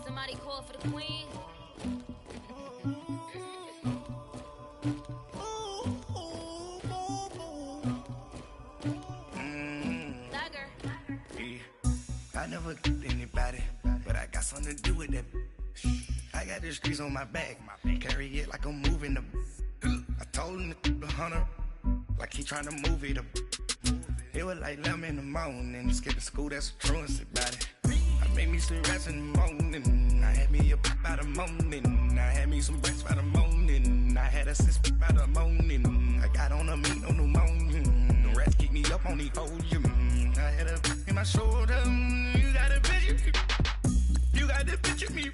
Somebody call for the queen. I never did anybody, but I got something to do with that. I got the streets on my back, carry it like I'm moving the. I told him the hunter, like he trying to move it up. It was like 11 in the morning, skipping school, that's a truancy about it. I made me some rest in the morning, I had me a pop by the morning, I had me some breaks by the morning, I had a six by the morning, I got on a meat on the morning, the rats keep me up on the ocean, I had a in my shoulder, you got a picture, you got to picture me.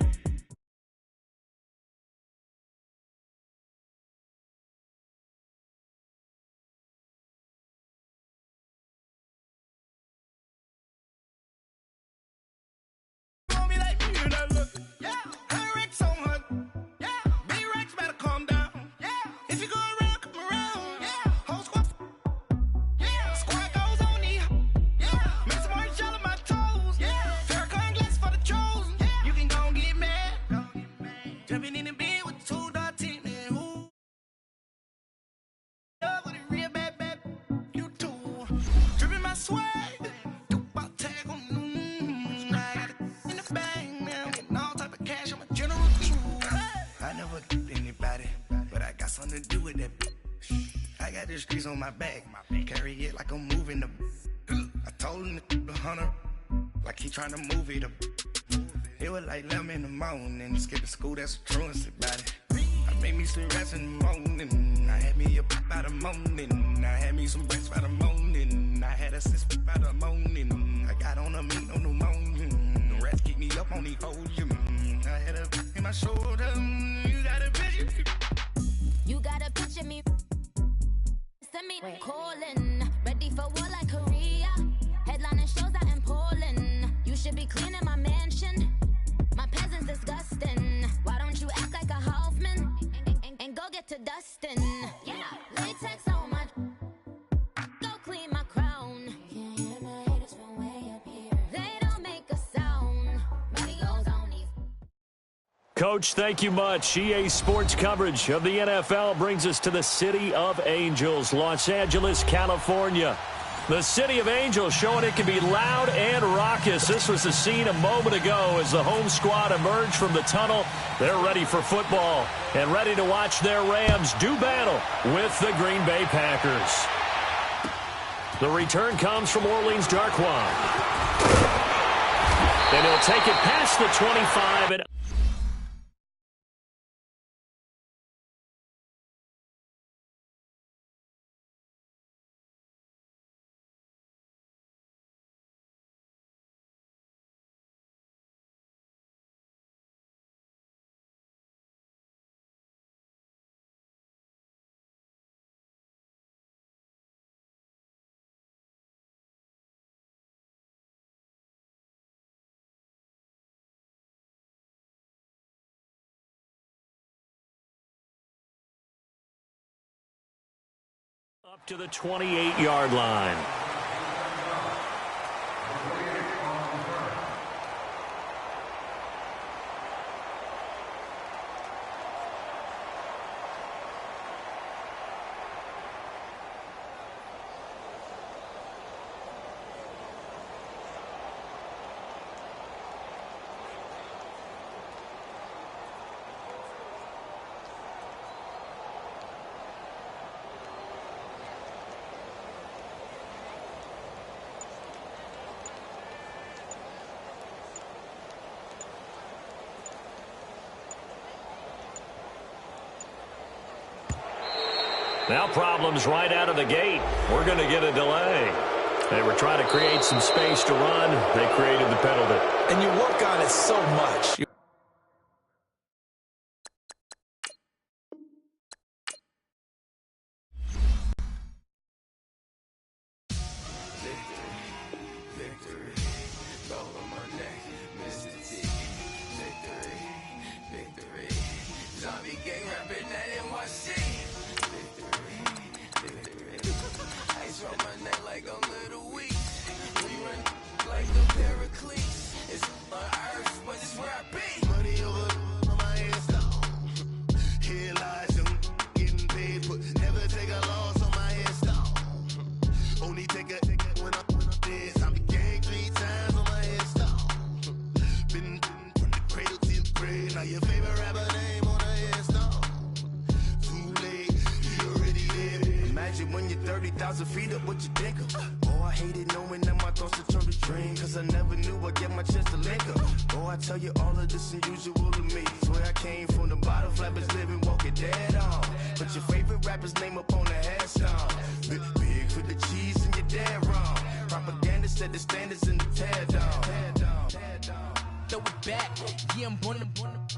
Jumping in the bed with two dark teeth, man. Ooh. With a real bad, you too. Dripping my swag. About tag on I got it in the bag, man. Getting all type of cash. I'm a general too. I never did anybody, but I got something to do with that. I got the streets on my back, carry it like I'm moving the. I told him the hunter, like he trying to move it up. It was like 11 in the morning, skipping school, that's a truancy about it. I made me some rest in the morning, I had me a pop by the morning, I had me some breaks by the morning, I had a six by the morning, I got on a meat on the morning, the rats keep me up on the ocean, I had a in my shoulder, you got a picture. You got a picture me. Send me calling, ready for war like Korea. Headlining shows out in Poland. You should be cleaning my mansion. My peasants disgusting. Why don't you act like a Hoffman and go get to dustin'? Yeah, latex on my. Go clean my crown. Can't hear my haters from way up here. They don't make a sound. Money goes on these. Coach, thank you much. EA Sports coverage of the NFL brings us to the City of Angels, Los Angeles, California. The City of Angels showing it can be loud and raucous. This was the scene a moment ago as the home squad emerged from the tunnel. They're ready for football and ready to watch their Rams do battle with the Green Bay Packers. The return comes from Orleans Darkwan. And he'll take it past the 25 and up to the 28-yard line. Now problems right out of the gate. We're going to get a delay. They were trying to create some space to run. They created the penalty. And you work on it so much. Ice on my neck like a little weak. We run 2,000 feet up with your dinker. Oh, I hated knowing that my thoughts had turned to dream, cause I never knew I'd get my chance to link up. Oh, I tell you all of this unusual to me. Swear I came from the bottom, flappers living, walking dead on. Put your favorite rapper's name up on the headstone. Big for the cheese and you're dead wrong. Propaganda set the standards in the tear down. Throw it back, yeah, I'm born to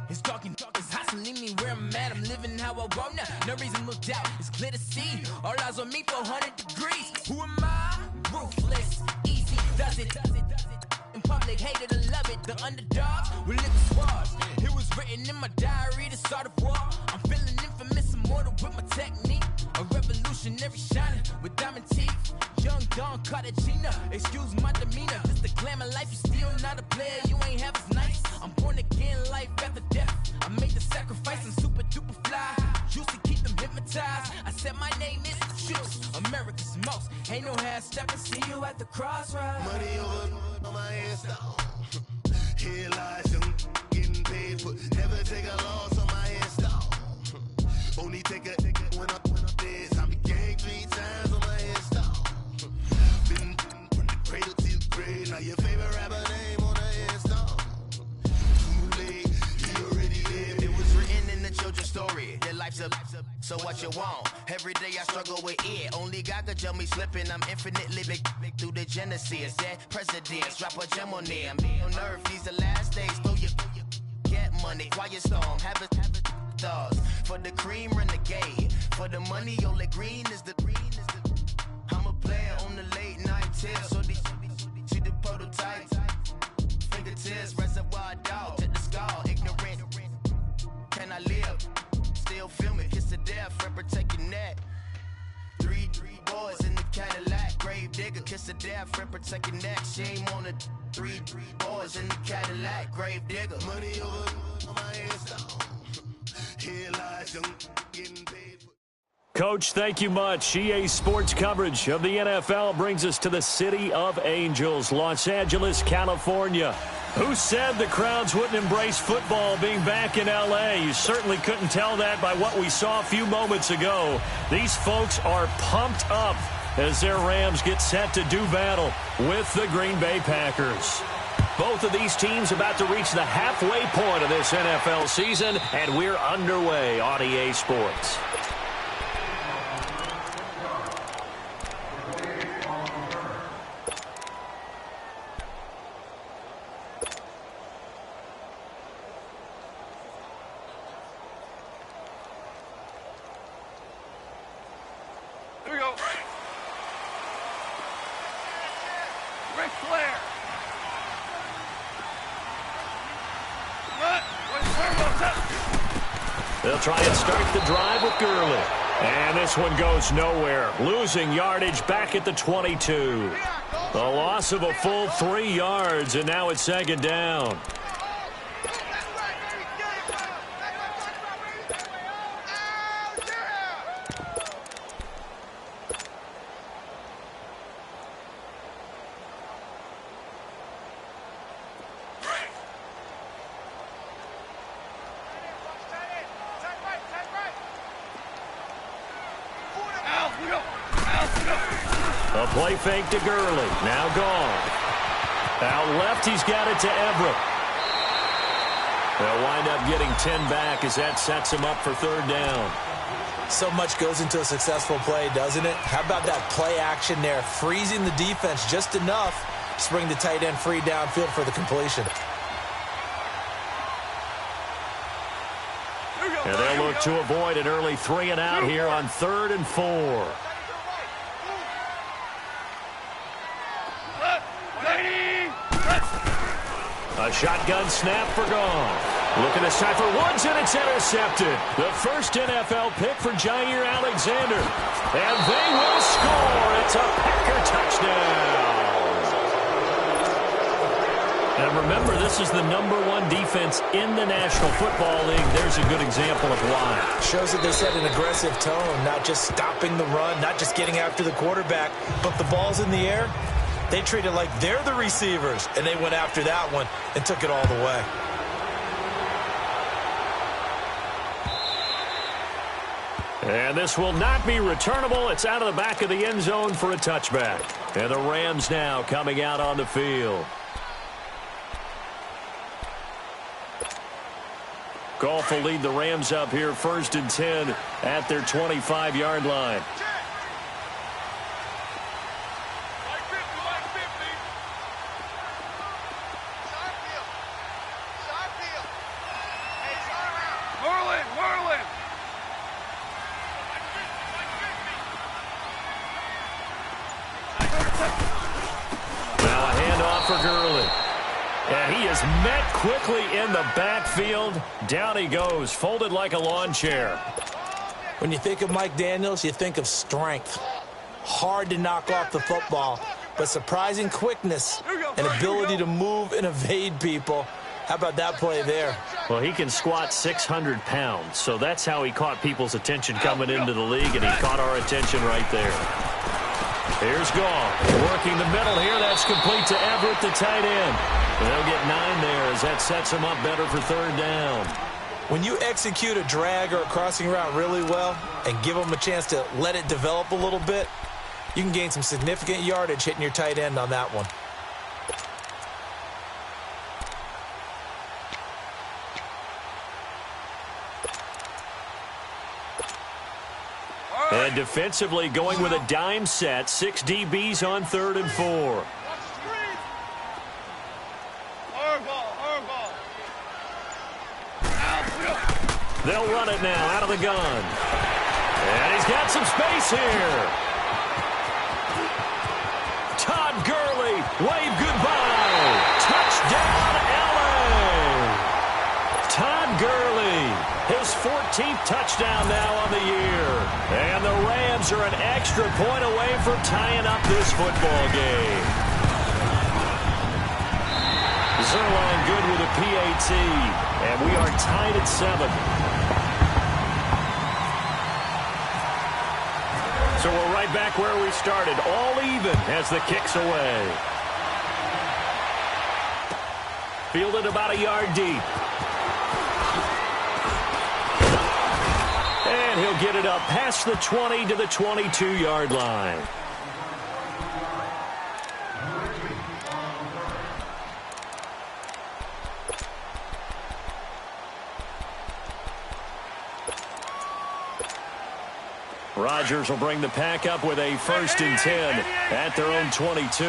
it's talking, it's hustling me where I'm at. I'm living how I want now. No reason looked out, it's clear to see. All eyes on me for 100 degrees. Who am I? Ruthless, easy, does it. In public, hated to love it. The underdogs will live the swabs. It was written in my diary to start a war. I'm feeling infamous, immortal with my technique. A revolutionary shining with diamond teeth. Young Don Cartagena, excuse my demeanor. This the glamour life, you still not a player, you ain't half as nice. I'm born again, life after death. I made the sacrifice, I'm super duper fly. Used to keep them hypnotized. I said my name is Juice, America's most. Ain't no half stepping, see you at the crossroads. Money over on my headstone. Here lies young, getting paid for. Never take a loss on my headstone. Only take a when I'm dead. I became 3 times on my headstone. Been from the cradle to the grave. Now your favorite rapper name on the headstone. Too late, he already lived. It was written in the children's story. Their life's up, so what you want? Every day I struggle with it. Only God could tell me slipping. I'm infinitely big through the genesis. Dead presidents, drop a gem on them. On earth, these the last days. Throw your get money, quiet storm. Have a thoughts for the cream renegade. For the money, only green is the. I'm a player on the late night tips. So they see the prototype. Fingertips, reservoir dog, to the skull. Ignorant. Can I live? Still film it, kiss to death, friend, protect your neck. 3 boys in the Cadillac, grave digger, kiss to death, friend, protect your neck. Shame on the 3 boys in the Cadillac, grave digger. Money over on my headstone. Here lies young, getting paid for. Coach, thank you much. EA Sports coverage of the NFL brings us to the City of Angels, Los Angeles, California. Who said the crowds wouldn't embrace football being back in L.A.? You certainly couldn't tell that by what we saw a few moments ago. These folks are pumped up as their Rams get set to do battle with the Green Bay Packers. Both of these teams about to reach the halfway point of this NFL season, and we're underway on EA Sports. Here we go. Ric Flair. They'll try and start the drive with Gurley. And this one goes nowhere. Losing yardage back at the 22. A loss of a full 3 yards, and now it's 2nd down. A play fake to Gurley. Now gone. Out left, he's got it to Everett. They'll wind up getting 10 back as that sets him up for 3rd down. So much goes into a successful play, doesn't it? How about that play action there? Freezing the defense just enough to bring the tight end free downfield for the completion. And they'll look to avoid an early 3 and out here on 3rd and 4. A shotgun snap for gone. Looking this time for Woods, and it's intercepted. The first NFL pick for Jair Alexander. And they will score. It's a Packer touchdown. And remember, this is the #1 defense in the National Football League. There's a good example of why. Shows that they set an aggressive tone, not just stopping the run, not just getting after the quarterback, but the ball's in the air. They treat it like they're the receivers, and they went after that one and took it all the way. And this will not be returnable. It's out of the back of the end zone for a touchback. And the Rams now coming out on the field. Goff will lead the Rams up here 1st and 10 at their 25-yard line. Now a handoff for Gurley. And he is met quickly in the backfield. Down he goes, folded like a lawn chair. When you think of Mike Daniels, you think of strength. Hard to knock off the football, but surprising quickness and ability to move and evade people. How about that play there? Well, he can squat 600 pounds, so that's how he caught people's attention coming into the league, and he caught our attention right there. Here's Goff, working the middle here. That's complete to Everett, the tight end. And they'll get 9 there as that sets him up better for 3rd down. When you execute a drag or a crossing route really well and give them a chance to let it develop a little bit, you can gain some significant yardage hitting your tight end on that one. And defensively going with a dime set. 6 DBs on 3rd and 4. They'll run it now out of the gun. And he's got some space here. Todd Gurley, wave goodbye. Touchdown, LA. Todd Gurley, his 14th touchdown now on the year. And the Rams are an extra point away from tying up this football game. Zerline good with a PAT. And we are tied at 7. So we're right back where we started, all even as the kick's away. Fielded about a yard deep. And he'll get it up past the 20 to the 22-yard line. Rodgers will bring the pack up with a 1st and 10 at their own 22.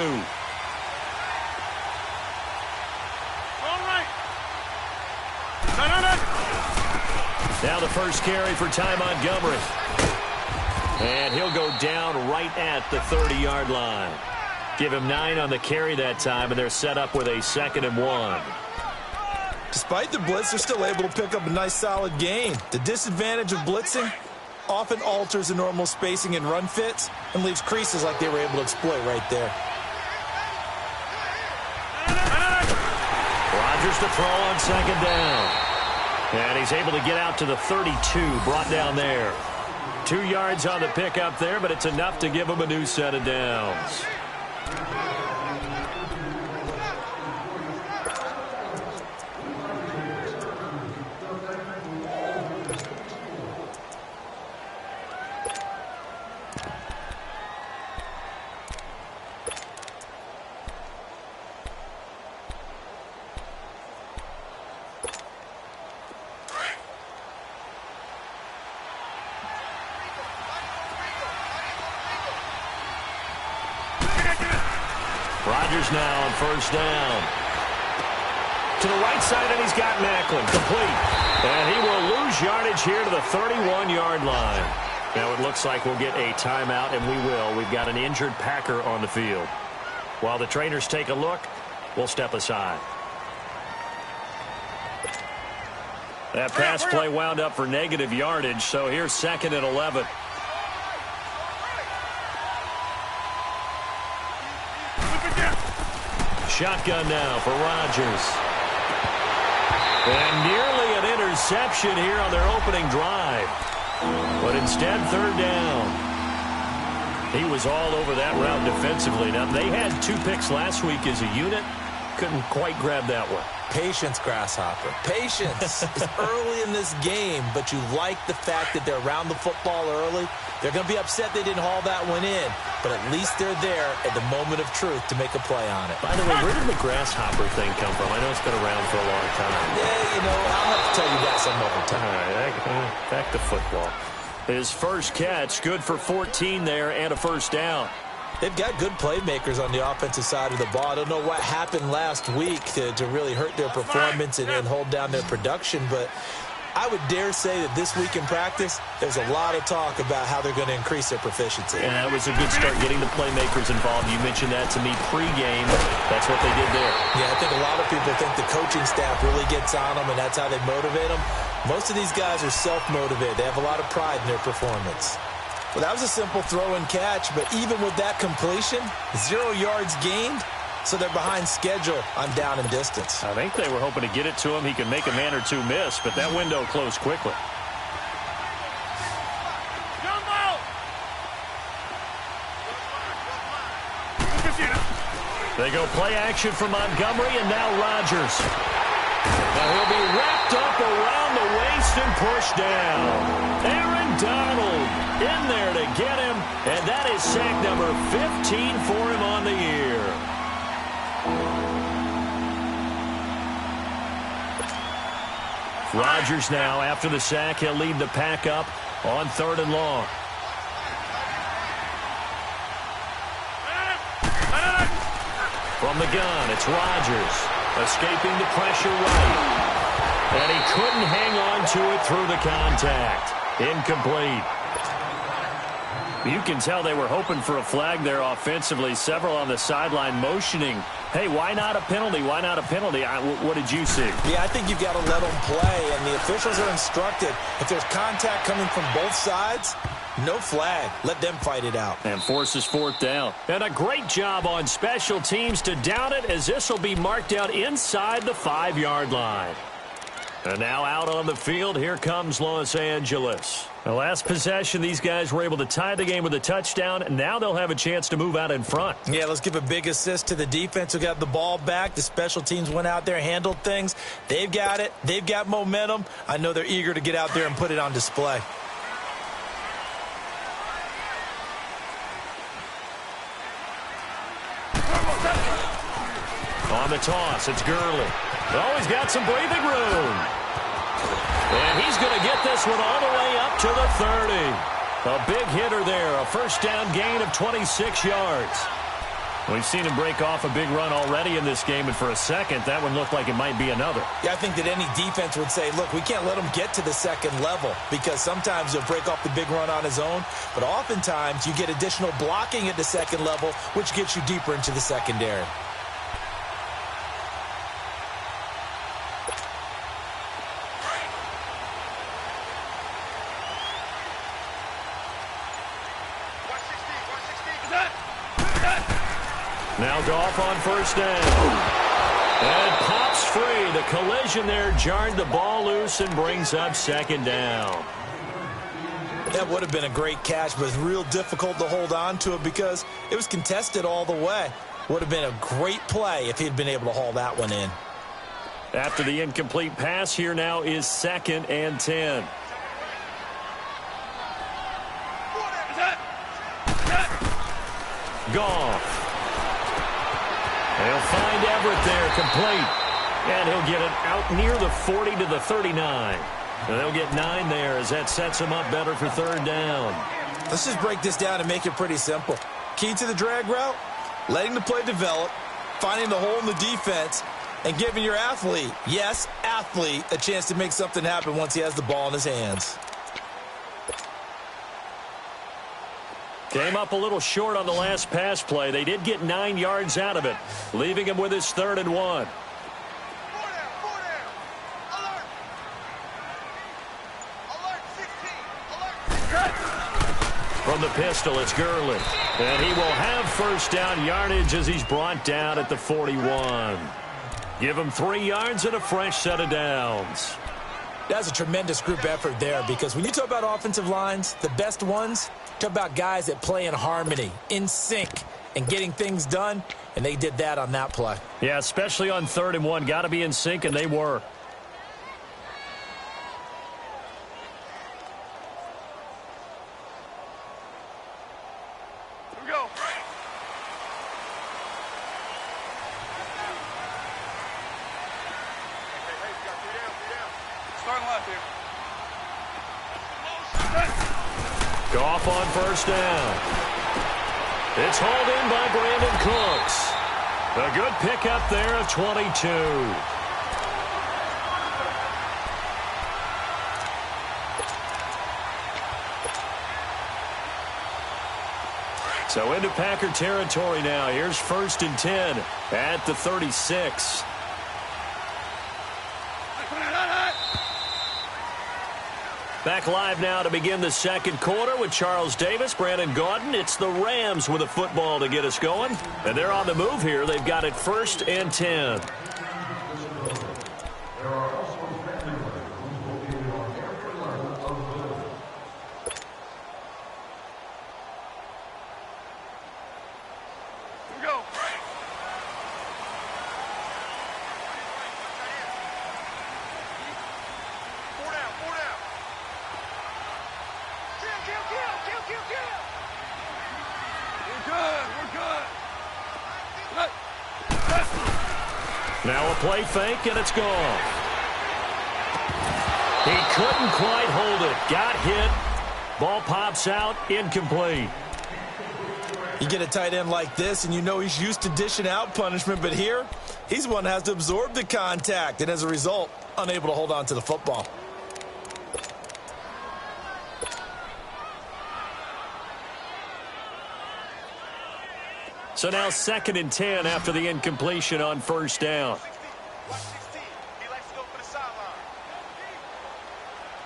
Now the first carry for Ty Montgomery. And he'll go down right at the 30-yard line. Give him 9 on the carry that time, and they're set up with a 2nd and 1. Despite the blitz, they're still able to pick up a nice solid gain. The disadvantage of blitzing often alters the normal spacing and run fits and leaves creases like they were able to exploit right there. Rodgers to throw on 2nd down. And he's able to get out to the 32, brought down there. 2 yards on the pickup there, but it's enough to give him a new set of downs. Rodgers now on 1st down. To the right side, and he's got Macklin. Complete. And he will lose yardage here to the 31-yard line. Now it looks like we'll get a timeout, and we will. We've got an injured Packer on the field. While the trainers take a look, we'll step aside. That pass play wound up for negative yardage, so here's 2nd and 11. Shotgun now for Rodgers. And nearly an interception here on their opening drive. But instead, 3rd down. He was all over that route defensively. Now, they had 2 picks last week as a unit. couldn't quite grab that one. Patience, Grasshopper. Patience is early in this game, but you like the fact that they're around the football early. They're going to be upset they didn't haul that one in, but at least they're there at the moment of truth to make a play on it. By the way, where did the Grasshopper thing come from? I know it's been around for a long time. Yeah, I'll have to tell you that some other time. All right, back to football. His first catch, good for 14 there and a first down. They've got good playmakers on the offensive side of the ball. I don't know what happened last week to really hurt their performance and hold down their production, but I would dare say that this week in practice, there's a lot of talk about how they're going to increase their proficiency. And that was a good start, getting the playmakers involved. You mentioned that to me pregame. That's what they did there. Yeah, I think a lot of people think the coaching staff really gets on them, and that's how they motivate them. Most of these guys are self-motivated. They have a lot of pride in their performance. Well, that was a simple throw and catch, but even with that completion, 0 yards gained, so they're behind schedule on down and distance. I think they were hoping to get it to him. He could make a man or two miss, but that window closed quickly. They go play action from Montgomery, and now Rodgers. Now he'll be wrapped up around the waist and pushed down. Aaron Donald in there to get him, and that is sack number 15 for him on the year. Rodgers now, after the sack, he'll lead the pack up on 3rd and long. From the gun, it's Rodgers, escaping the pressure right. And he couldn't hang on to it through the contact. Incomplete. You can tell they were hoping for a flag there offensively. Several on the sideline motioning, hey, why not a penalty? Why not a penalty? What did you see? Yeah, I think you've got to let them play, and the officials are instructed. If there's contact coming from both sides, no flag. Let them fight it out. And forces 4th down. And a great job on special teams to down it, as this will be marked out inside the 5-yard line. And now out on the field, here comes Los Angeles. The last possession, these guys were able to tie the game with a touchdown, and now they'll have a chance to move out in front. Yeah, let's give a big assist to the defense who got the ball back. The special teams went out there, handled things. They've got it. They've got momentum. I know they're eager to get out there and put it on display. On the toss, it's Gurley. Oh, he's got some breathing room. And he's going to get this one all the way up to the 30. A big hitter there, a first down gain of 26 yards. We've seen him break off a big run already in this game, and for a second, that one looked like it might be another. Yeah, I think that any defense would say, look, we can't let him get to the second level, because sometimes he'll break off the big run on his own, but oftentimes you get additional blocking at the second level, which gets you deeper into the secondary. Now Goff on first down. And pops free. The collision there jarred the ball loose and brings up 2nd down. That would have been a great catch, but it's real difficult to hold on to it because it was contested all the way. Would have been a great play if he'd been able to haul that one in. After the incomplete pass, here now is 2nd and 10. Goff. They'll find Everett there, complete. And he'll get it out near the 40 to the 39. And they'll get 9 there as that sets him up better for 3rd down. Let's just break this down and make it pretty simple. Key to the drag route, letting the play develop, finding the hole in the defense, and giving your athlete, yes, athlete, a chance to make something happen once he has the ball in his hands. Came up a little short on the last pass play. They did get 9 yards out of it, leaving him with his 3rd and 1. From the pistol, it's Gurley. And he will have first down yardage as he's brought down at the 41. Give him 3 yards and a fresh set of downs. That's a tremendous group effort there, because when you talk about offensive lines, the best ones, talk about guys that play in harmony, in sync. and getting things done, and they did that on that play. Yeah, especially on 3rd and 1. Got to be in sync, and they were. Here we go. Hey, you got 3 down. Starting left here. Goff on 1st down. It's hauled in by Brandon Cooks. A good pickup there of 22. So into Packer territory now. Here's 1st and 10 at the 36. Back live now to begin the 2nd quarter with Charles Davis, Brandon Gaudin. It's the Rams with a football to get us going. And they're on the move here. They've got it 1st and 10. Here we go. Four down. Kill. We're good. Now a play fake, and it's gone. He couldn't quite hold it. Got hit. Ball pops out. Incomplete. You get a tight end like this, and you know he's used to dishing out punishment, but here, he's one that has to absorb the contact, and as a result, unable to hold on to the football. So now 2nd and 10 after the incompletion on 1st down. 116. He likes to go for the sideline.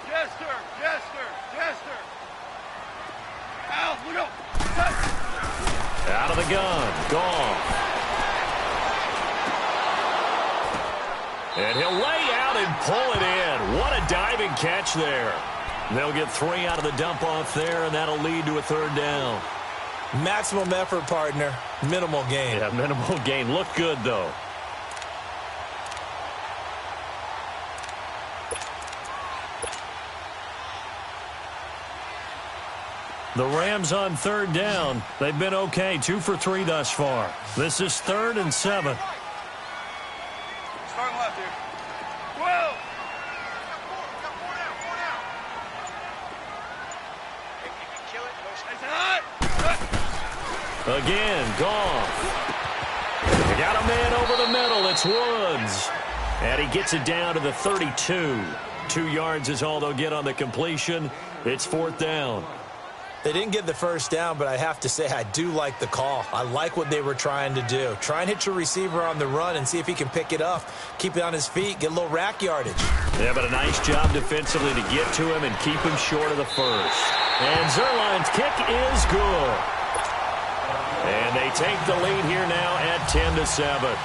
Jester. Out, look out. Out of the gun. Gone. And he'll lay out and pull it in. What a diving catch there. They'll get 3 out of the dump off there, and that'll lead to a 3rd down. Maximum effort, partner. Minimal gain. Yeah, minimal gain. Looked good, though. The Rams on 3rd down. They've been okay. 2 for 3 thus far. This is 3rd and 7. Starting left here. 12. Again, Goff. They got a man over the middle. It's Woods. And he gets it down to the 32. 2 yards is all they'll get on the completion. It's 4th down. They didn't get the 1st down, but I have to say I do like the call. I like what they were trying to do. Try and hit your receiver on the run and see if he can pick it up. Keep it on his feet, get a little rack yardage. Yeah, but a nice job defensively to get to him and keep him short of the 1st. And Zerline's kick is good. And they take the lead here now at 10-7.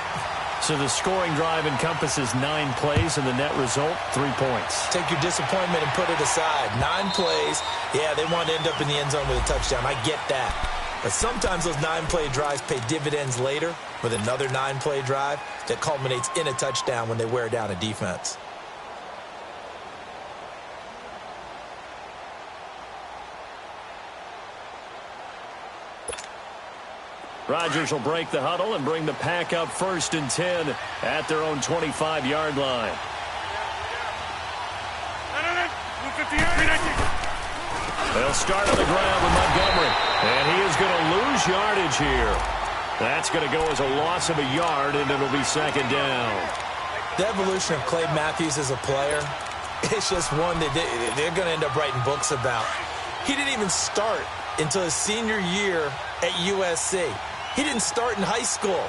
So the scoring drive encompasses 9 plays, and the net result, 3 points. Take your disappointment and put it aside. 9 plays. Yeah, they want to end up in the end zone with a touchdown. I get that. But sometimes those 9-play drives pay dividends later with another 9-play drive that culminates in a touchdown when they wear down a defense. Rodgers will break the huddle and bring the pack up 1st and 10 at their own 25-yard line. They'll start on the ground with Montgomery, and he is going to lose yardage here. That's going to go as a loss of a yard, and it'll be 2nd down. The evolution of Clay Matthews as a player, it's just one that they're going to end up writing books about. He didn't even start until his senior year at USC. He didn't start in high school,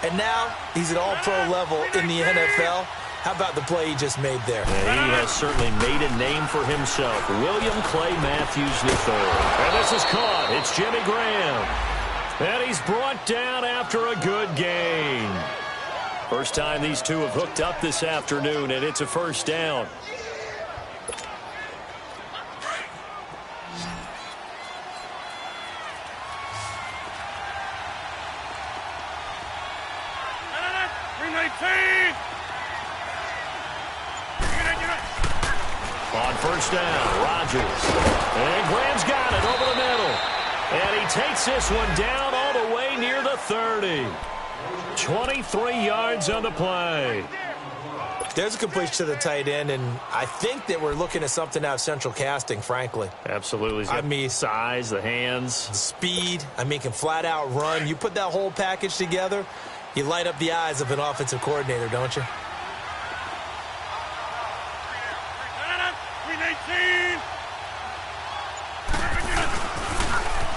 and now he's at all-pro level in the NFL. How about the play he just made there? Yeah, he has certainly made a name for himself. William Clay Matthews III. And this is caught. It's Jimmy Graham. And he's brought down after a good gain. First time these two have hooked up this afternoon, and it's a 1st down. 319. On first down, Rodgers. And Graham's got it over the middle. And he takes this one down all the way near the 30. 23 yards on the play. There's a completion to the tight end, and I think that we're looking at something out of central casting, frankly. Absolutely. I mean, size, the hands. Speed. I mean, can flat out run. You put that whole package together, you light up the eyes of an offensive coordinator, don't you? 319.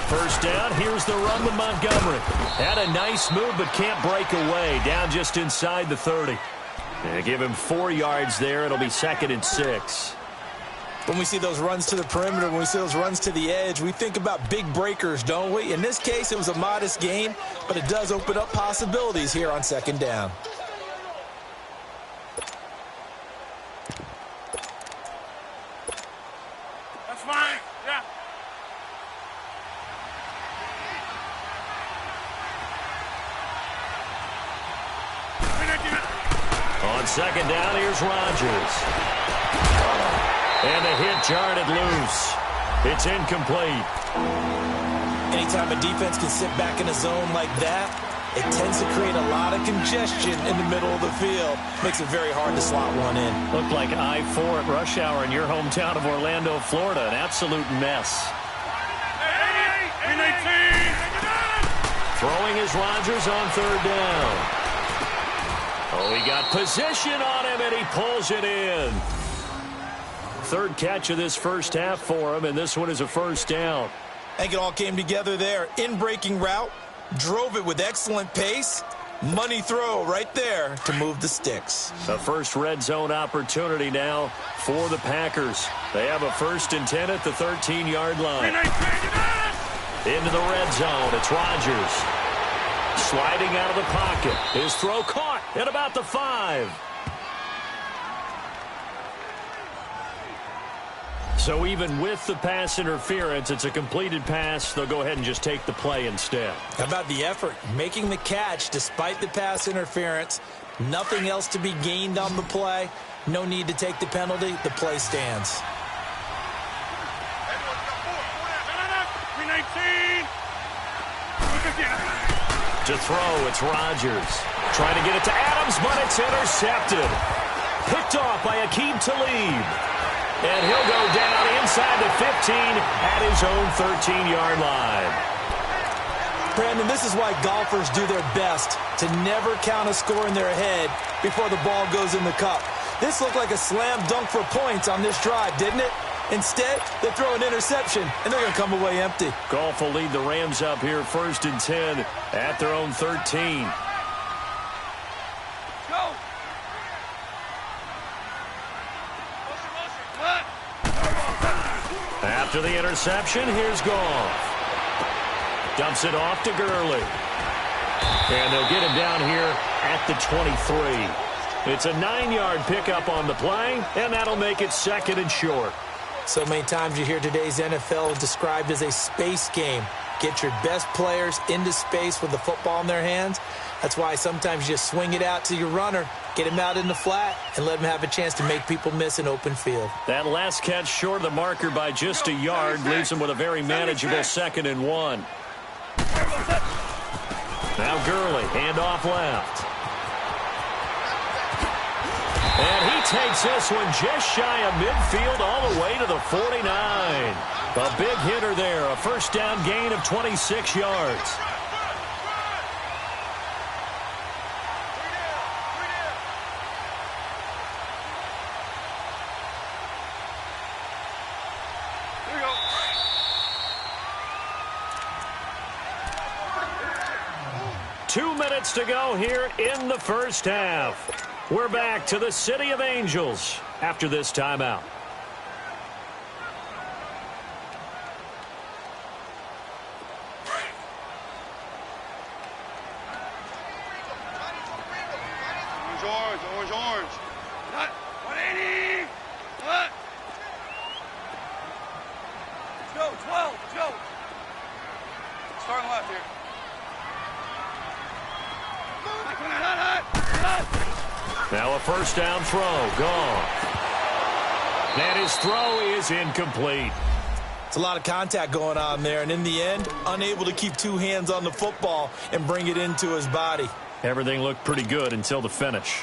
First down, here's the run with Montgomery. Had a nice move, but can't break away. Down just inside the 30. And give him 4 yards there. It'll be 2nd and 6. When we see those runs to the perimeter, when we see those runs to the edge, we think about big breakers, don't we? In this case, it was a modest gain, but it does open up possibilities here on 2nd down. That's fine. Yeah. On 2nd down, here's Rodgers. And the hit jarred it loose. It's incomplete. Anytime a defense can sit back in a zone like that, it tends to create a lot of congestion in the middle of the field. Makes it very hard to slot one in. Looked like I-4 at rush hour in your hometown of Orlando, Florida. An absolute mess. 319. Throwing is Rodgers on 3rd down. Oh, he got position on him, and he pulls it in. 3rd catch of this first half for him, and this one is a first down. I think it all came together there. In-breaking route, drove it with excellent pace. Money throw right there to move the sticks. The first red zone opportunity now for the Packers. They have a 1st and 10 at the 13-yard line. Into the red zone, it's Rodgers. Sliding out of the pocket. His throw caught at about the 5. So even with the pass interference, it's a completed pass. They'll go ahead and just take the play instead. How about the effort? Making the catch despite the pass interference. Nothing else to be gained on the play. No need to take the penalty. The play stands. 319. To throw, it's Rodgers. Trying to get it to Adams, but it's intercepted. Picked off by Aqib Talib. And he'll go down inside the 15 at his own 13-yard line. Brandon, this is why golfers do their best to never count a score in their head before the ball goes in the cup. This looked like a slam dunk for points on this drive, didn't it? Instead, they throw an interception, and they're going to come away empty. Golf will lead the Rams up here 1st and 10 at their own 13. Go. After the interception, here's Goff. Dumps it off to Gurley. And they'll get him down here at the 23. It's a 9-yard pickup on the play, and that'll make it 2nd and short. So many times you hear today's NFL described as a space game. Get your best players into space with the football in their hands. That's why sometimes you just swing it out to your runner, get him out in the flat, and let him have a chance to make people miss an open field. That last catch short of the marker by just a yard leaves him with a very manageable 2nd and 1. Now Gurley, handoff left. And he takes this one just shy of midfield all the way to the 49. A big hitter there, a first down gain of 26 yards. Here we go. 2 minutes to go here in the first half. We're back to the City of Angels after this timeout. Orange. Cut. 180. Cut. Let's go. 12. Let's go. Start on the left here. Hot. Now a first down throw. Gone. And his throw is incomplete. It's a lot of contact going on there, and in the end, unable to keep two hands on the football and bring it into his body. Everything looked pretty good until the finish.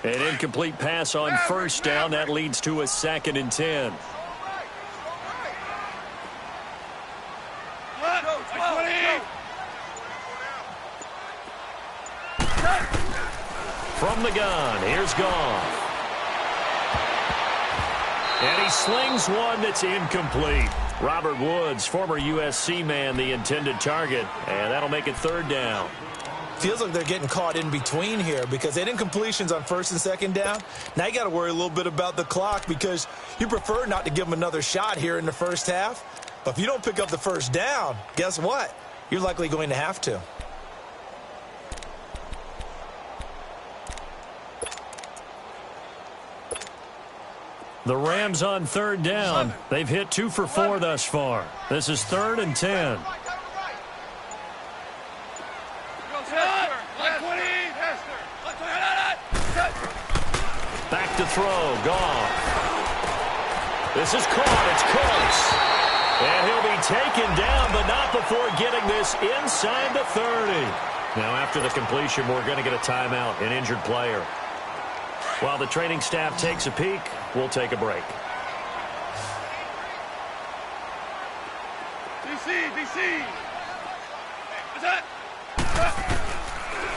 An incomplete pass on first down. That leads to a 2nd and 10. From the gun, here's Goff. And he slings one that's incomplete. Robert Woods, former USC man, the intended target. And that'll make it 3rd down. Feels like they're getting caught in between here because they had incompletions on 1st and 2nd down. Now you got to worry a little bit about the clock because you prefer not to give them another shot here in the first half. But if you don't pick up the 1st down, guess what? You're likely going to have to. The Rams on 3rd down. They've hit 2 for 4 thus far. This is 3rd and 10. Back to throw. Goff. This is caught. It's close. And he'll be taken down, but not before getting this inside the 30. Now, after the completion, we're going to get a timeout, an injured player. While the training staff takes a peek, we'll take a break. DC.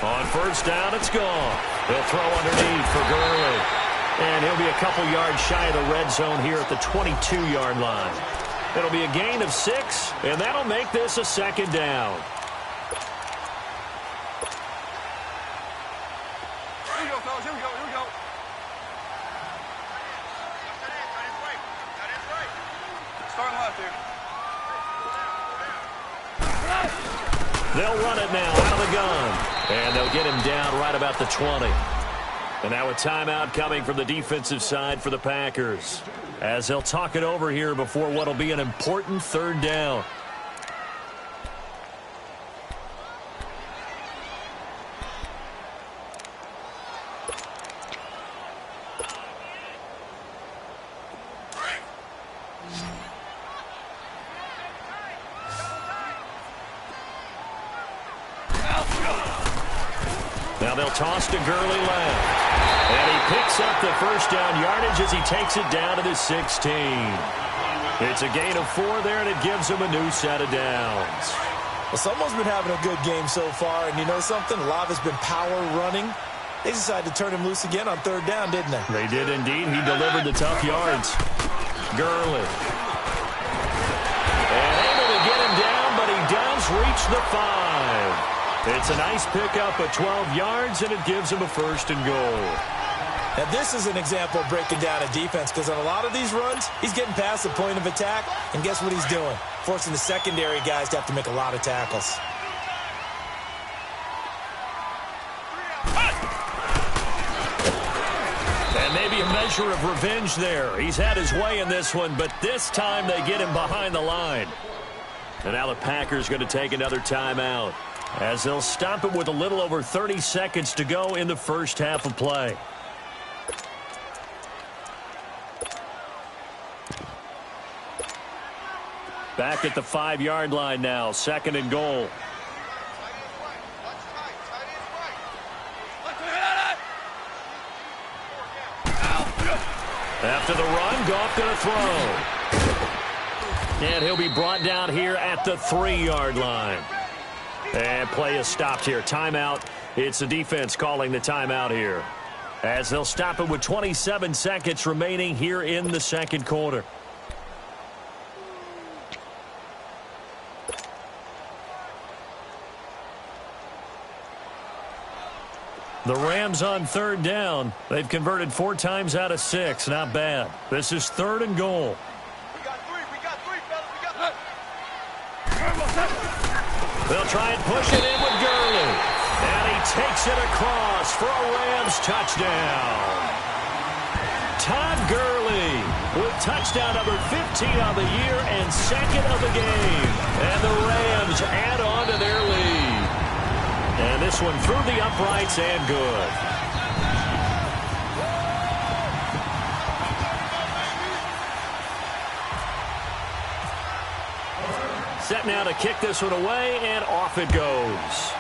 On 1st down, it's gone. They'll throw underneath for Gurley. And he'll be a couple yards shy of the red zone here at the 22-yard line. It'll be a gain of 6, and that'll make this a 2nd down. Here we go, fellas. Here we go. Start left here. They'll run it now out of the gun. And they'll get him down right about the 20. And now a timeout coming from the defensive side for the Packers, as they'll talk it over here before what will be an important 3rd down. Now they'll toss to Gurley left. And he picks up the 1st down yardage as he takes it down to the 16. It's a gain of 4 there, and it gives him a new set of downs. Well, someone's been having a good game so far, and you know something? A lot has been power running. They decided to turn him loose again on 3rd down, didn't they? They did indeed. He delivered the tough yards. Gurley. And able to get him down, but he does reach the 5. It's a nice pickup of 12 yards, and it gives him a 1st and goal. Now, this is an example of breaking down a defense because on a lot of these runs, he's getting past the point of attack, and guess what he's doing? Forcing the secondary guys to have to make a lot of tackles. And maybe a measure of revenge there. He's had his way in this one, but this time they get him behind the line. And now the Packers going to take another timeout, as they'll stop it with a little over 30 seconds to go in the 1st half of play. Back at the 5-yard line now, 2nd and goal. After the run, Goff going to throw. And he'll be brought down here at the 3-yard line. And play is stopped here. Timeout. It's the defense calling the timeout here, as they'll stop it with 27 seconds remaining here in the 2nd quarter. The Rams on 3rd down. They've converted 4 times out of 6. Not bad. This is 3rd and goal. We got 3, fellas. We got 3. They'll try and push it in with Gurley. And he takes it across for a Rams touchdown. Todd Gurley touchdown number 15 on the year and second of the game. And the Rams add on to their lead. And this one through the uprights and good. Set now to kick this one away, and off it goes.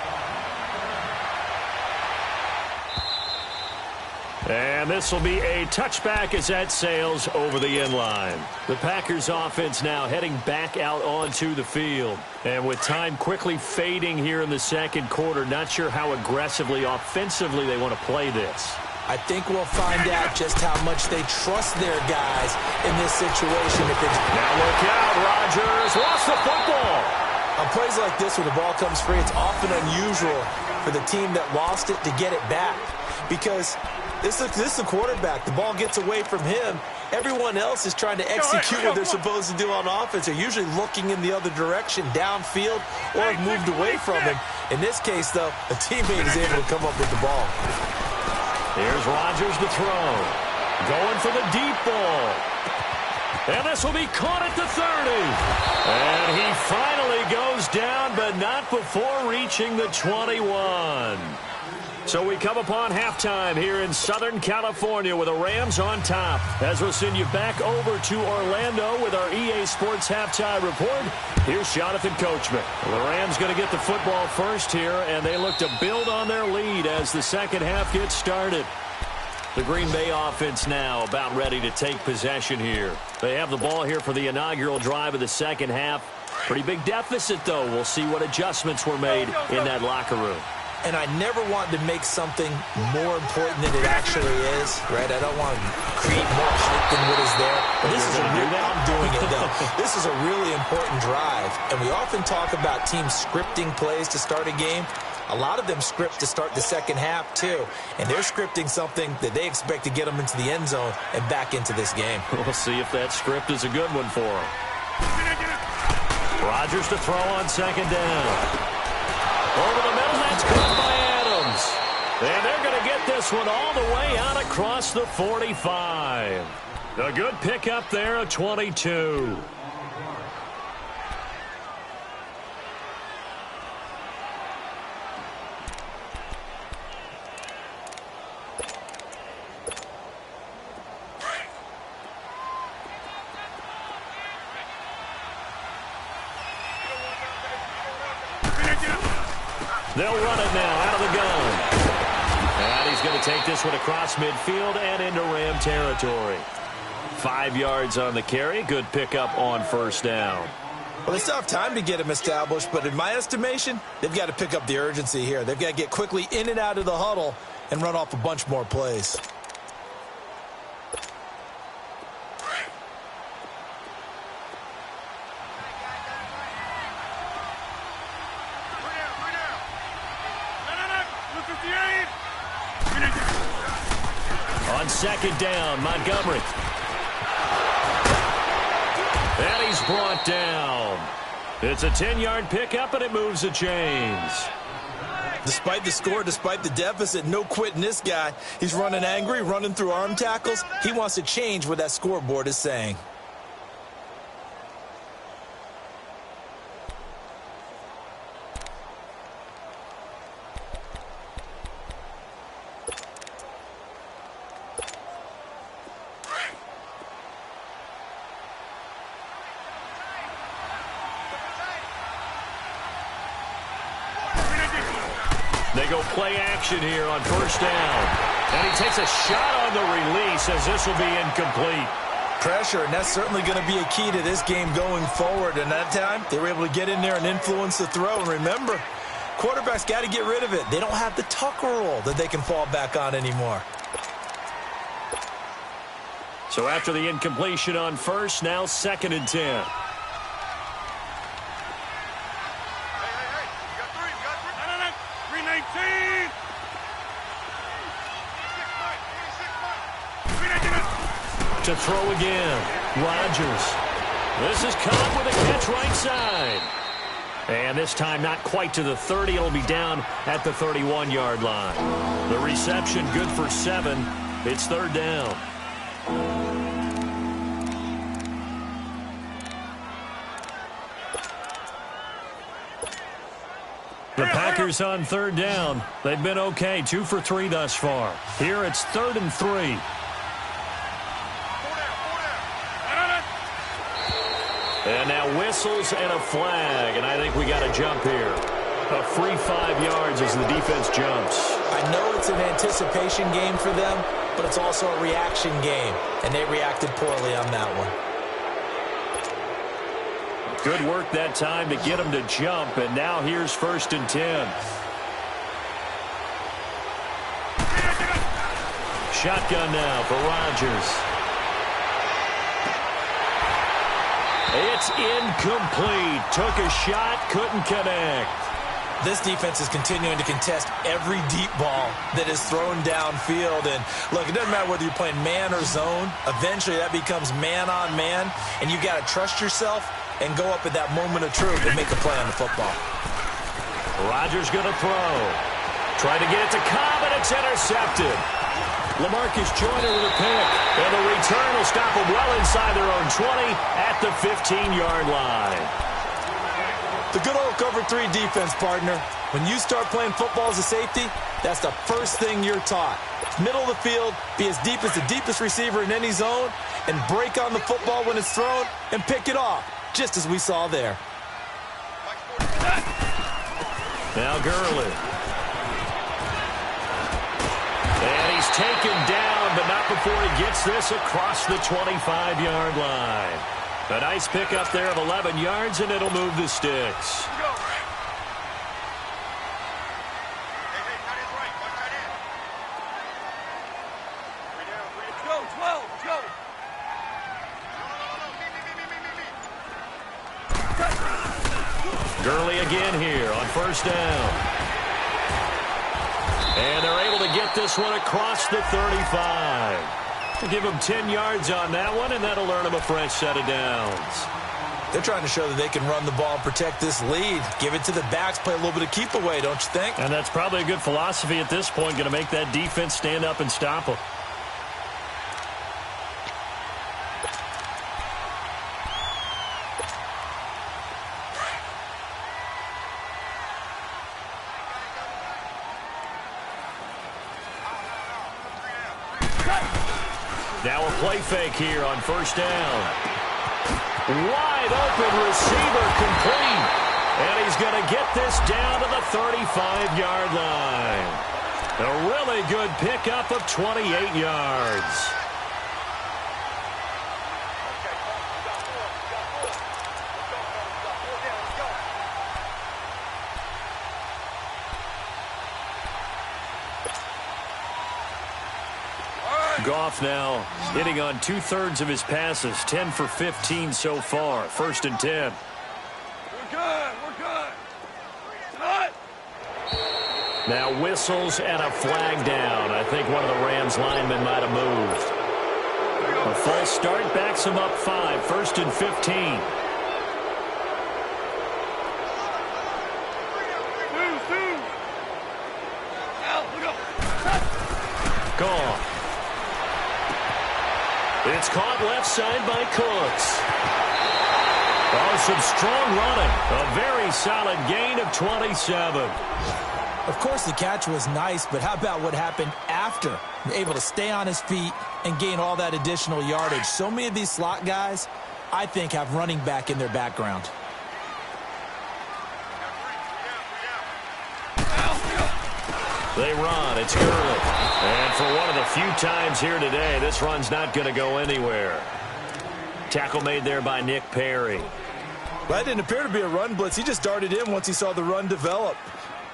And this will be a touchback as that sails over the end line. The Packers offense now heading back out onto the field. And with time quickly fading here in the second quarter, not sure how aggressively, offensively they want to play this. I think we'll find out just how much they trust their guys in this situation. Now look out, Rodgers lost the football. On plays like this where the ball comes free, it's often unusual for the team that lost it to get it back. Because this is the quarterback. The ball gets away from him. Everyone else is trying to execute what they're supposed to do on offense. They're usually looking in the other direction, downfield, or have moved away from him. In this case, though, a teammate is able to come up with the ball. Here's Rodgers to throw. Going for the deep ball. And this will be caught at the 30. And he finally goes down, but not before reaching the 21. So we come upon halftime here in Southern California with the Rams on top. As we'll send you back over to Orlando with our EA Sports Halftime Report, here's Jonathan Coachman. The Rams going to get the football first here, and they look to build on their lead as the second half gets started. The Green Bay offense now about ready to take possession here. They have the ball here for the inaugural drive of the second half. Pretty big deficit, though. We'll see what adjustments were made in that locker room. And I never want to make something more important than it actually is, right? I don't want to create more hype than what is there. But this is I'm doing it, though. This is a really important drive. And we often talk about teams scripting plays to start a game. A lot of them script to start the second half, too. And they're scripting something that they expect to get them into the end zone and back into this game. We'll see if that script is a good one for them. Rodgers to throw on second down. Over the middle, that's caught by Adams. And they're going to get this one all the way out across the 45. A good pickup there, a 22. They'll run it now out of the gun. And he's going to take this one across midfield and into Ram territory. 5 yards on the carry. Good pickup on first down. Well, they still have time to get him established, but in my estimation, they've got to pick up the urgency here. They've got to get quickly in and out of the huddle and run off a bunch more plays. On second down, Montgomery. And he's brought down. It's a 10-yard pickup, and it moves the chains. Despite the score, despite the deficit, no quitting this guy. He's running angry, running through arm tackles. He wants to change what that scoreboard is saying. They go play action here on first down. And he takes a shot on the release as this will be incomplete. Pressure, and that's certainly going to be a key to this game going forward. And that time, they were able to get in there and influence the throw. And remember, quarterbacks got to get rid of it. They don't have the Tucker rule that they can fall back on anymore. So after the incompletion on first, now 2nd and 10. To throw again, Rodgers. This is caught with a catch right side. And this time not quite to the 30. It'll be down at the 31-yard line. The reception good for 7. It's 3rd down. Packers on third down. They've been okay, 2 for 3 thus far. Here it's 3rd and 3. And now whistles and a flag, and I think we got a jump here. A free 5 yards as the defense jumps. I know it's an anticipation game for them, but it's also a reaction game, and they reacted poorly on that one. Good work that time to get him to jump, and now here's 1st and 10. Shotgun now for Rodgers. It's incomplete. Took a shot, couldn't connect. This defense is continuing to contest every deep ball that is thrown downfield. And, look, it doesn't matter whether you're playing man or zone. Eventually, that becomes man-on-man, and you've got to trust yourself and go up at that moment of truth and make a play on the football. Rodgers going to throw. Trying to get it to Cobb, and it's intercepted. LaMarcus Joyner with a pick. And the return will stop them well inside their own 20 at the 15-yard line. The good old cover 3 defense, partner. When you start playing football as a safety, that's the first thing you're taught. Middle of the field, be as deep as the deepest receiver in any zone, and break on the football when it's thrown and pick it off, just as we saw there. Now Gurley. And he's taken down, but not before he gets this across the 25-yard line. A nice pickup there of 11 yards, and it'll move the sticks. Gurley again here on 1st down. And they're able to get this one across the 35. We'll give them 10 yards on that one, and that'll earn them a fresh set of downs. They're trying to show that they can run the ball and protect this lead. Give it to the backs, play a little bit of keep away, don't you think? And that's probably a good philosophy at this point, going to make that defense stand up and stop them. Now a play fake here on 1st down. Wide open receiver complete. And he's going to get this down to the 35-yard line. A really good pickup of 28 yards. Goff now hitting on 2/3 of his passes, 10 for 15 so far. 1st and 10. We're good. We're good. Tonight. Now whistles and a flag down. I think one of the Rams linemen might have moved. A false start backs him up 5. 1st and 15. Gone. It's caught left side by Cooks. Oh, some strong running. A very solid gain of 27. Of course, the catch was nice, but how about what happened after? Able to stay on his feet and gain all that additional yardage. So many of these slot guys, I think, have running back in their background. They run. It's Gurley. And for one of the few times here today, this run's not going to go anywhere. Tackle made there by Nick Perry. Well, that didn't appear to be a run blitz. He just darted in once he saw the run develop.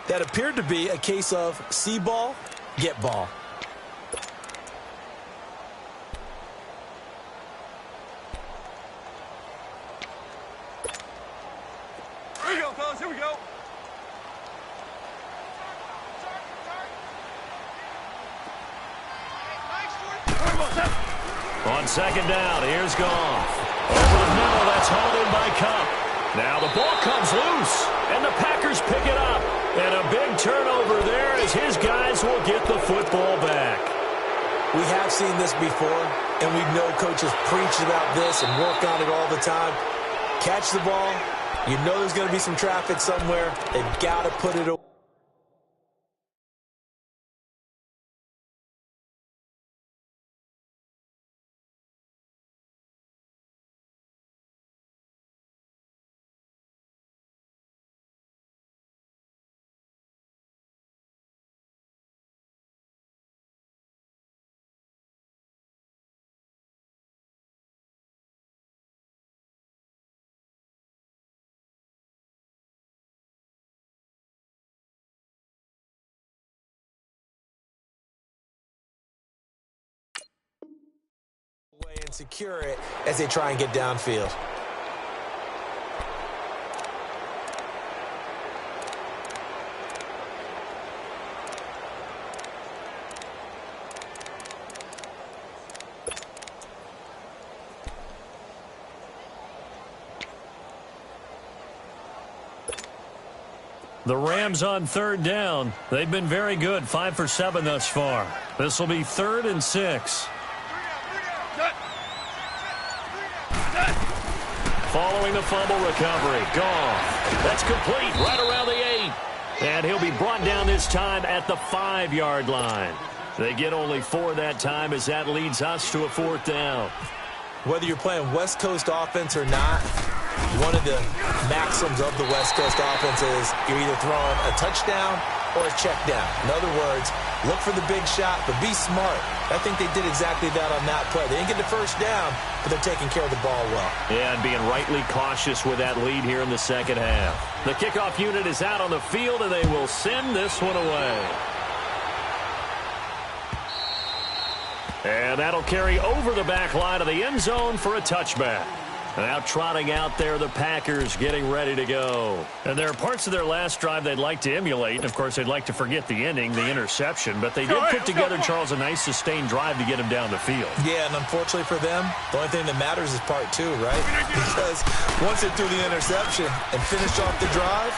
That appeared to be a case of see ball, get ball. Here we go, fellas. Here we go. On 2nd down, here's Goff. Over the middle, that's hauled in by Cup. Now the ball comes loose, and the Packers pick it up. And a big turnover there as his guys will get the football back. We have seen this before, and we know coaches preach about this and work on it all the time. Catch the ball, You know there's going to be some traffic somewhere. They've got to put it away. And secure it as they try and get downfield. The Rams on third down. They've been very good, 5 for 7 thus far. This will be 3rd and 6. Following the fumble recovery. Goff. That's complete right around the 8. And he'll be brought down this time at the 5-yard line. They get only 4 that time as that leads us to a 4th down. Whether you're playing West Coast offense or not, one of the maxims of the West Coast offense is you're either throwing a touchdown or a check down. In other words, look for the big shot, but be smart. I think they did exactly that on that play. They didn't get the first down, but they're taking care of the ball well. Yeah, and being rightly cautious with that lead here in the second half. The kickoff unit is out on the field, and they will send this one away. And that'll carry over the back line of the end zone for a touchback. Now trotting out there, the Packers getting ready to go. And there are parts of their last drive they'd like to emulate. And, of course, they'd like to forget the ending, the interception. But they did put together, Charles, a nice sustained drive to get him down the field. Yeah, and unfortunately for them, the only thing that matters is part 2, right? Because once they threw the interception and finished off the drive,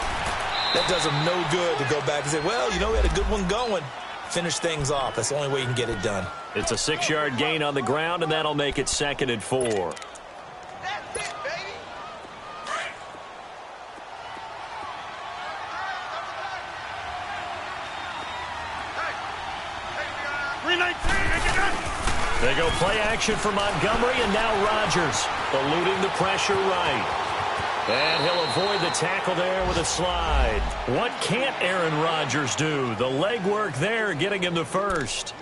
that does them no good to go back and say, well, you know, we had a good one going. Finish things off. That's the only way you can get it done. It's a 6-yard gain on the ground, and that'll make it 2nd and 4. They go play action for Montgomery, and now Rodgers eluding the pressure right. And he'll avoid the tackle there with a slide. What can't Aaron Rodgers do? The legwork there getting him the first.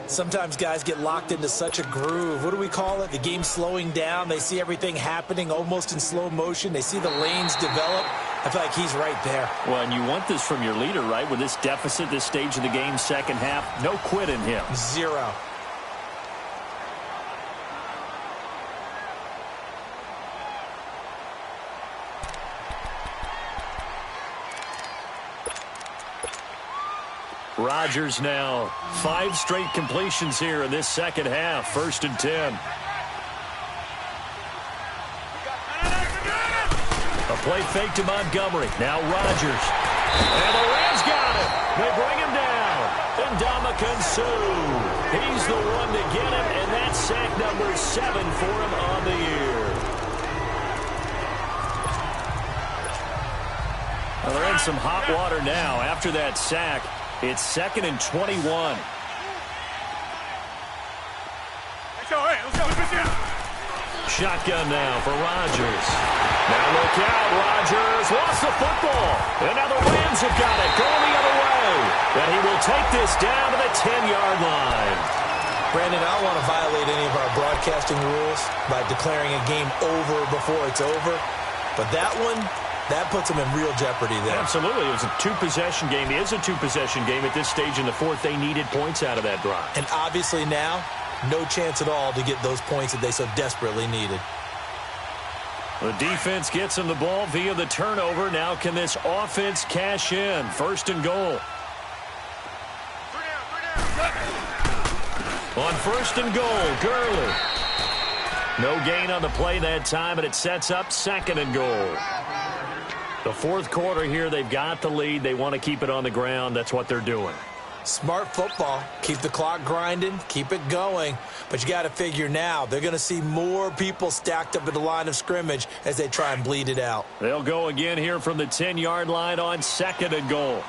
Sometimes guys get locked into such a groove. What do we call it? The game slowing down. They see everything happening almost in slow motion. They see the lanes develop. I feel like he's right there. Well, and you want this from your leader, right? With this deficit, this stage of the game, second half, no quit in him. 0. Rodgers now 5 straight completions here in this second half. 1st and 10. A play fake to Montgomery. Now Rodgers. And the Rams got it. They bring him down. And Ndamukong Suh. He's the one to get him, and that's sack number 7 for him on the year. Well, they're in some hot water now after that sack. It's 2nd and 21. Shotgun now for Rodgers. Now look out, Rodgers lost the football. And now the Rams have got it going the other way. And he will take this down to the 10-yard line. Brandon, I don't want to violate any of our broadcasting rules by declaring a game over before it's over. But that one, that puts them in real jeopardy there. Absolutely. It was a 2-possession game. It is a 2-possession game at this stage in the 4th. They needed points out of that drive. And obviously now, no chance at all to get those points that they so desperately needed. The defense gets him the ball via the turnover. Now can this offense cash in? 1st and goal. On 1st and goal, Gurley. No gain on the play that time, and it sets up 2nd and goal. The 4th quarter here, they've got the lead. They want to keep it on the ground. That's what they're doing. Smart football. Keep the clock grinding, keep it going. But you got to figure now, they're going to see more people stacked up at the line of scrimmage as they try and bleed it out. They'll go again here from the 10-yard line on 2nd and goal.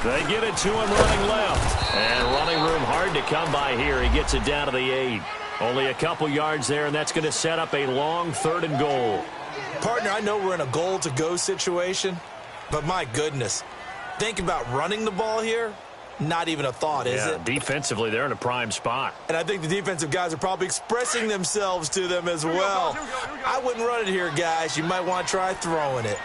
They get it to him running left. And running room hard to come by here. He gets it down to the 8. Only a couple yards there, and that's going to set up a long 3rd and goal. Partner, I know we're in a goal-to-go situation, but my goodness, think about running the ball here. Not even a thought, is it? Defensively, they're in a prime spot. And I think the defensive guys are probably expressing themselves to them as well. I wouldn't run it here, guys. You might want to try throwing it.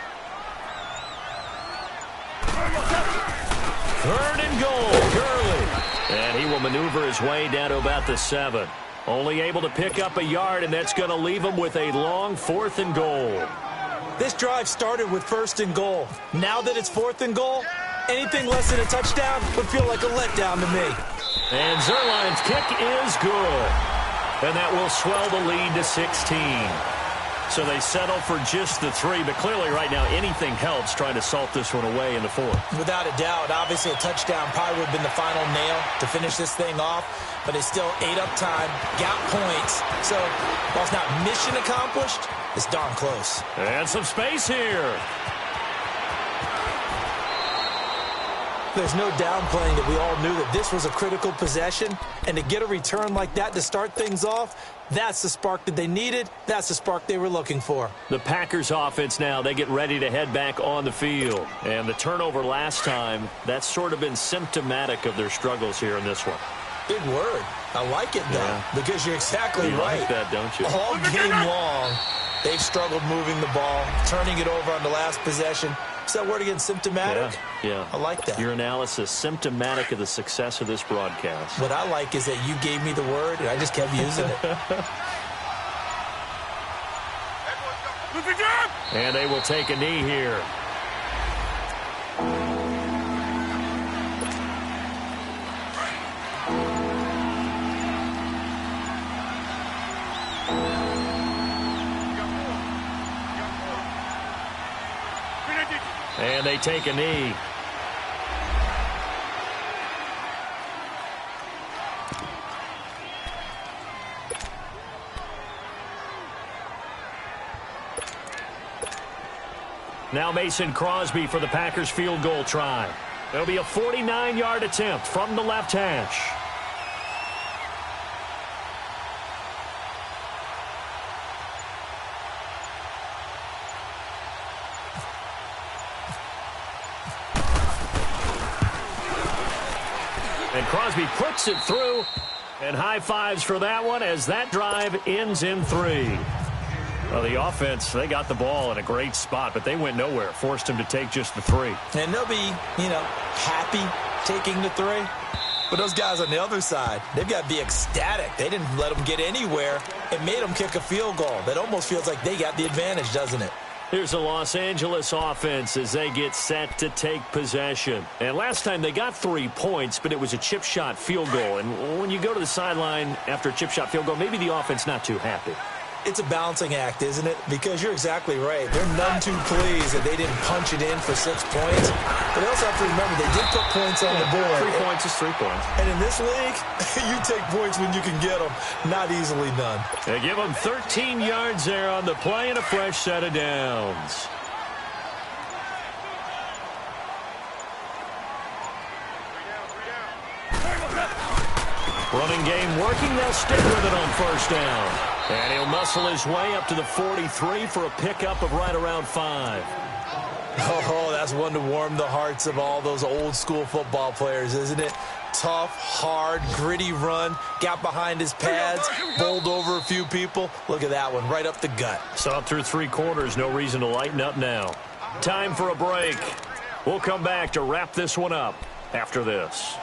3rd and goal, Gurley. And he will maneuver his way down to about the 7. Only able to pick up a yard, and that's going to leave him with a long 4th and goal. This drive started with 1st and goal. Now that it's 4th and goal, anything less than a touchdown would feel like a letdown to me. And Zerline's kick is good. And that will swell the lead to 16. So they settle for just the 3, but clearly right now anything helps trying to salt this one away in the 4th. Without a doubt, obviously a touchdown probably would have been the final nail to finish this thing off, but it's still ate up time, got points. So while it's not mission accomplished, it's darn close. And some space here. There's no downplaying that we all knew that this was a critical possession, and to get a return like that to start things off, that's the spark that they needed. That's the spark they were looking for. The Packers offense now, they get ready to head back on the field. And the turnover last time, that's sort of been symptomatic of their struggles here in this one. Big word. I like it, though, because you're exactly right. You like that, don't you? All game long, they've struggled moving the ball, turning it over on the last possession. Is that word again, symptomatic? Yeah. I like that. Your analysis, symptomatic of the success of this broadcast. What I like is that you gave me the word, and I just kept using it. And they will take a knee here. And they take a knee. Now Mason Crosby for the Packers field goal try. It'll be a 49-yard attempt from the left hash. And Crosby puts it through, and high fives for that one as that drive ends in 3. Well, the offense, they got the ball in a great spot, but they went nowhere, forced him to take just the 3. And they'll be, happy taking the 3. But those guys on the other side, they've got to be ecstatic. They didn't let them get anywhere and made them kick a field goal. That almost feels like they got the advantage, doesn't it? Here's the Los Angeles offense as they get set to take possession. And last time they got 3 points, but it was a chip shot field goal. And when you go to the sideline after a chip shot field goal, maybe the offense not too happy. It's a balancing act, isn't it? Because you're exactly right. They're none too pleased that they didn't punch it in for 6 points. But they also have to remember they did put points on the board. 3 points is 3 points. And in this league, you take points when you can get them. Not easily done. They give them 13 yards there on the play and a fresh set of downs. Running game working. They'll stick with it on first down. And he'll muscle his way up to the 43 for a pickup of right around 5. Oh, that's one to warm the hearts of all those old school football players, isn't it? Tough, hard, gritty run. Got behind his pads, bowled over a few people. Look at that one, right up the gut. So through 3 quarters, no reason to lighten up now. Time for a break. We'll come back to wrap this one up after this.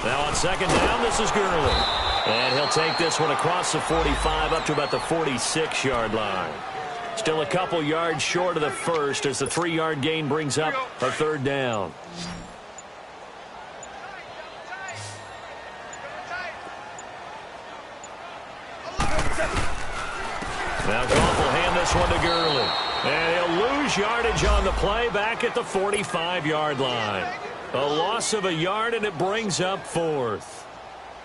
Now on second down, this is Gurley. And he'll take this one across the 45 up to about the 46-yard line. Still a couple yards short of the first as the 3-yard gain brings up a third down. Now Goff will hand this one to Gurley. And he'll lose yardage on the play back at the 45-yard line. A loss of a yard, and it brings up fourth.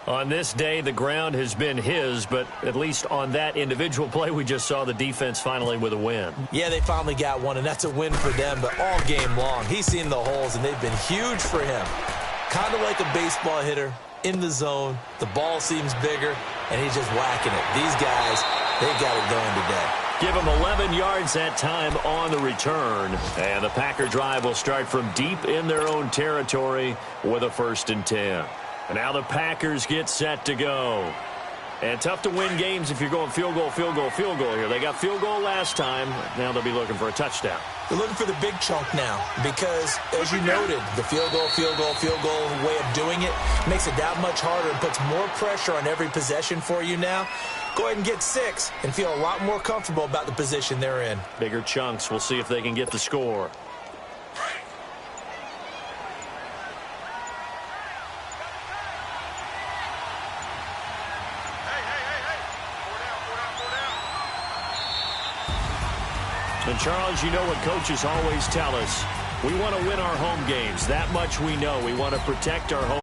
On this day, the ground has been his, but at least on that individual play, we just saw the defense finally with a win. Yeah, they finally got one, and that's a win for them, but all game long, he's seen the holes, and they've been huge for him. Kind of like a baseball hitter in the zone. The ball seems bigger, and he's just whacking it. These guys, they got it going today. Give him 11 yards that time on the return. And the Packer drive will start from deep in their own territory with a 1st and 10. And now the Packers get set to go. And tough to win games if you're going field goal, field goal, field goal here. They got field goal last time. Now they'll be looking for a touchdown. They're looking for the big chunk now because, as you noted, the field goal way of doing it makes it that much harder and puts more pressure on every possession for you now. Go ahead and get 6 and feel a lot more comfortable about the position they're in. Bigger chunks. We'll see if they can get the score. And, Charles, you know what coaches always tell us. We want to win our home games. That much we know. We want to protect our home